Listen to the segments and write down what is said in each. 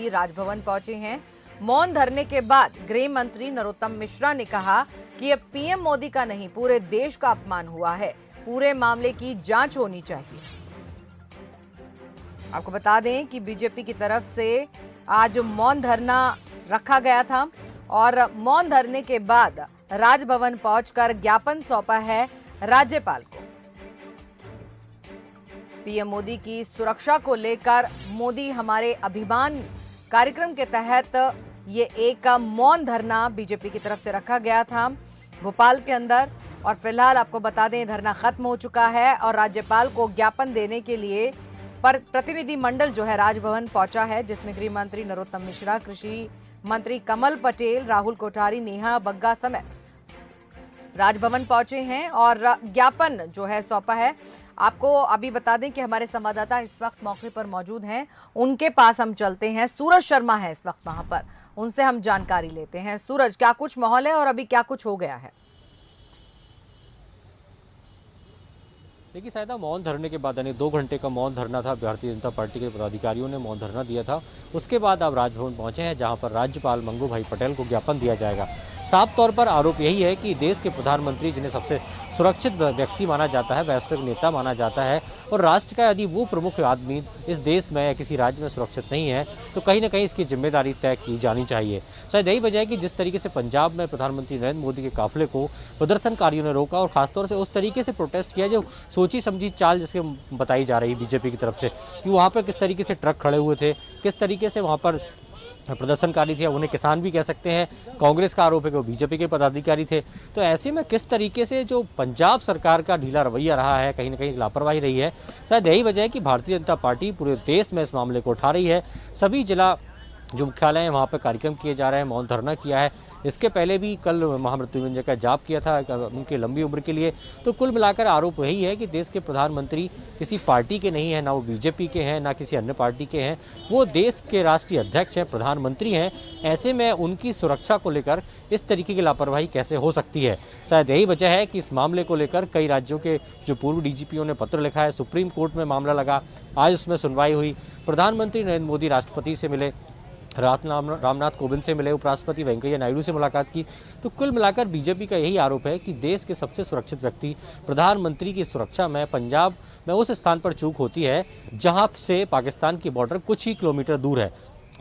मोदी राजभवन पहुंचे हैं। मौन धरने के बाद गृह मंत्री नरोत्तम मिश्रा ने कहा कि यह पीएम मोदी का नहीं, पूरे देश का अपमान हुआ है। पूरे मामले की जांच होनी चाहिए। आपको बता दें कि बीजेपी की तरफ से आज मौन धरना रखा गया था और मौन धरने के बाद राजभवन पहुंचकर ज्ञापन सौंपा है राज्यपाल को। पीएम मोदी की सुरक्षा को लेकर मोदी हमारे अभिमान कार्यक्रम के तहत ये एक मौन धरना बीजेपी की तरफ से रखा गया था भोपाल के अंदर। और फिलहाल आपको बता दें धरना खत्म हो चुका है और राज्यपाल को ज्ञापन देने के लिए प्रतिनिधि मंडल जो है राजभवन पहुंचा है, जिसमें गृह मंत्री नरोत्तम मिश्रा, कृषि मंत्री कमल पटेल, राहुल कोठारी, नेहा बग्गा समेत राजभवन पहुंचे हैं और ज्ञापन जो है सौंपा है। आपको अभी बता दें कि हमारे संवाददाता इस वक्त मौके पर मौजूद हैं, उनके पास हम चलते हैं। सूरज शर्मा है इस वक्त वहां पर, उनसे हम जानकारी लेते हैं। सूरज, क्या कुछ माहौल है और अभी क्या कुछ हो गया है? देखिए शायद मौन धरने के बाद यानी 2 घंटे का मौन धरना था, भारतीय जनता पार्टी के पदाधिकारियों ने मौन धरना दिया था। उसके बाद अब राजभवन पहुंचे हैं, जहां पर राज्यपाल मंगू भाई पटेल को ज्ञापन दिया जाएगा। साफ तौर पर आरोप यही है कि देश के प्रधानमंत्री, जिन्हें सबसे सुरक्षित व्यक्ति माना जाता है, वैश्विक नेता माना जाता है, और राष्ट्र का यदि वो प्रमुख आदमी इस देश में या किसी राज्य में सुरक्षित नहीं है, तो कहीं ना कहीं इसकी जिम्मेदारी तय की जानी चाहिए। शायद यही वजह है कि जिस तरीके से पंजाब में प्रधानमंत्री नरेंद्र मोदी के काफिले को प्रदर्शनकारियों ने रोका और खासतौर से उस तरीके से प्रोटेस्ट किया जो सोची समझी चाल जिसके बताई जा रही है बीजेपी की तरफ से, कि वहाँ पर किस तरीके से ट्रक खड़े हुए थे, किस तरीके से वहाँ पर प्रदर्शनकारी थे, उन्हें किसान भी कह सकते हैं। कांग्रेस का आरोप है कि वो बीजेपी के पदाधिकारी थे। तो ऐसे में किस तरीके से जो पंजाब सरकार का ढीला रवैया रहा है, कहीं ना कहीं लापरवाही रही है, शायद यही वजह है कि भारतीय जनता पार्टी पूरे देश में इस मामले को उठा रही है। सभी जिला जो मुख्यालय हैं वहाँ पर कार्यक्रम किए जा रहे हैं, मौन धरना किया है। इसके पहले भी कल महामृत्युंजय का जाप किया था उनकी लंबी उम्र के लिए। तो कुल मिलाकर आरोप यही है कि देश के प्रधानमंत्री किसी पार्टी के नहीं है, ना वो बीजेपी के हैं, ना किसी अन्य पार्टी के हैं, वो देश के राष्ट्रीय अध्यक्ष हैं, प्रधानमंत्री हैं। ऐसे में उनकी सुरक्षा को लेकर इस तरीके की लापरवाही कैसे हो सकती है? शायद यही वजह है कि इस मामले को लेकर कई राज्यों के जो पूर्व डीजीपीओं ने पत्र लिखा है, सुप्रीम कोर्ट में मामला लगा, आज उसमें सुनवाई हुई। प्रधानमंत्री नरेंद्र मोदी राष्ट्रपति से मिले, रामनाथ कोविंद से मिले, उपराष्ट्रपति वेंकैया नायडू से मुलाकात की। तो कुल मिलाकर बीजेपी का यही आरोप है कि देश के सबसे सुरक्षित व्यक्ति प्रधानमंत्री की सुरक्षा में पंजाब में उस स्थान पर चूक होती है जहां से पाकिस्तान की बॉर्डर कुछ ही किलोमीटर दूर है।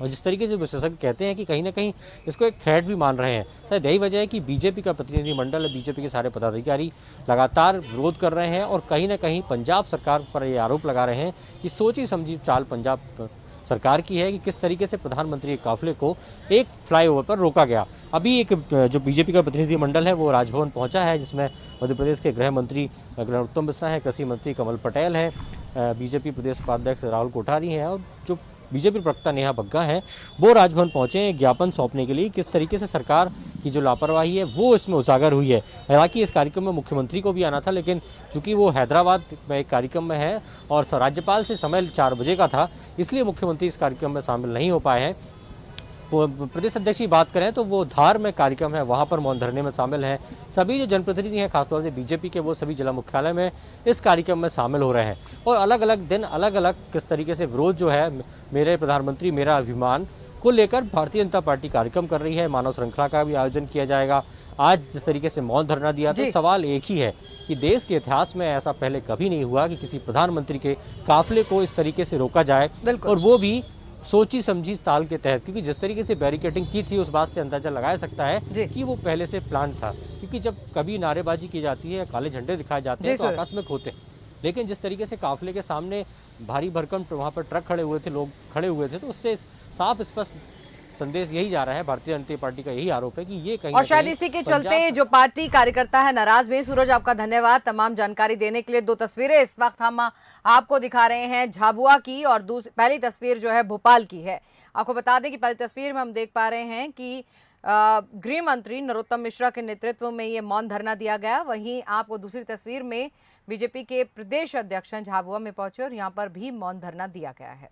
और जिस तरीके से विशेषज्ञ कहते हैं कि कहीं ना कहीं इसको एक थ्रेट भी मान रहे हैं। शायद यही वजह है कि बीजेपी का प्रतिनिधिमंडल, बीजेपी के सारे पदाधिकारी लगातार विरोध कर रहे हैं और कहीं ना कहीं पंजाब सरकार पर ये आरोप लगा रहे हैं कि सोची समझी चाल पंजाब सरकार की है कि किस तरीके से प्रधानमंत्री के काफिले को एक फ्लाईओवर पर रोका गया। अभी एक जो बीजेपी का प्रतिनिधिमंडल है वो राजभवन पहुंचा है, जिसमें मध्य प्रदेश के गृह मंत्री नरोत्तम मिश्रा हैं, कृषि मंत्री कमल पटेल हैं, बीजेपी प्रदेश उपाध्यक्ष राहुल कोठारी हैं और जो बीजेपी प्रवक्ता नेहा बग्गा हैं, वो राजभवन पहुंचे हैं ज्ञापन सौंपने के लिए। किस तरीके से सरकार की जो लापरवाही है वो इसमें उजागर हुई है। हालांकि इस कार्यक्रम में मुख्यमंत्री को भी आना था, लेकिन चूंकि वो हैदराबाद में एक कार्यक्रम में है और राज्यपाल से समय 4 बजे का था, इसलिए मुख्यमंत्री इस कार्यक्रम में शामिल नहीं हो पाए हैं। प्रदेश अध्यक्ष की बात करें तो वो धार में कार्यक्रम है, वहां पर मौन धरने में शामिल हैं। सभी जो जनप्रतिनिधि हैं, खासतौर से बीजेपी के, वो सभी जिला मुख्यालय में इस कार्यक्रम में शामिल हो रहे हैं और अलग अलग दिन अलग अलग किस तरीके से विरोध जो है मेरे प्रधानमंत्री मेरा अभिमान को लेकर भारतीय जनता पार्टी कार्यक्रम कर रही है। मानव श्रृंखला का भी आयोजन किया जाएगा। आज जिस तरीके से मौन धरना दिया, तो सवाल एक ही है कि देश के इतिहास में ऐसा पहले कभी नहीं हुआ कि किसी प्रधानमंत्री के काफिले को इस तरीके से रोका जाए, और वो भी सोची समझी ताल के तहत। क्योंकि जिस तरीके से बैरिकेडिंग की थी, उस बात से अंदाजा लगाया सकता है कि वो पहले से प्लान था। क्योंकि जब कभी नारेबाजी की जाती है, काले झंडे दिखाए जाते हैं, तो आकस्मिक होते हैं, लेकिन जिस तरीके से काफिले के सामने भारी भरकम वहाँ पर ट्रक खड़े हुए थे, लोग खड़े हुए थे, तो उससे साफ स्पष्ट संदेश यही जा रहा है। भारतीय जनता पार्टी का यही आरोप है कि ये कहीं और शायद इसी के चलते जो पार्टी कार्यकर्ता है नाराज में। सूरज, आपका धन्यवाद तमाम जानकारी देने के लिए। 2 तस्वीरें इस वक्त हम आपको दिखा रहे हैं, झाबुआ की और पहली तस्वीर जो है भोपाल की है। आपको बता दें कि पहली तस्वीर में हम देख पा रहे हैं कि गृह मंत्री नरोत्तम मिश्रा के नेतृत्व में ये मौन धरना दिया गया। वहीं आपको दूसरी तस्वीर में बीजेपी के प्रदेश अध्यक्ष झाबुआ में पहुंचे और यहाँ पर भी मौन धरना दिया गया है।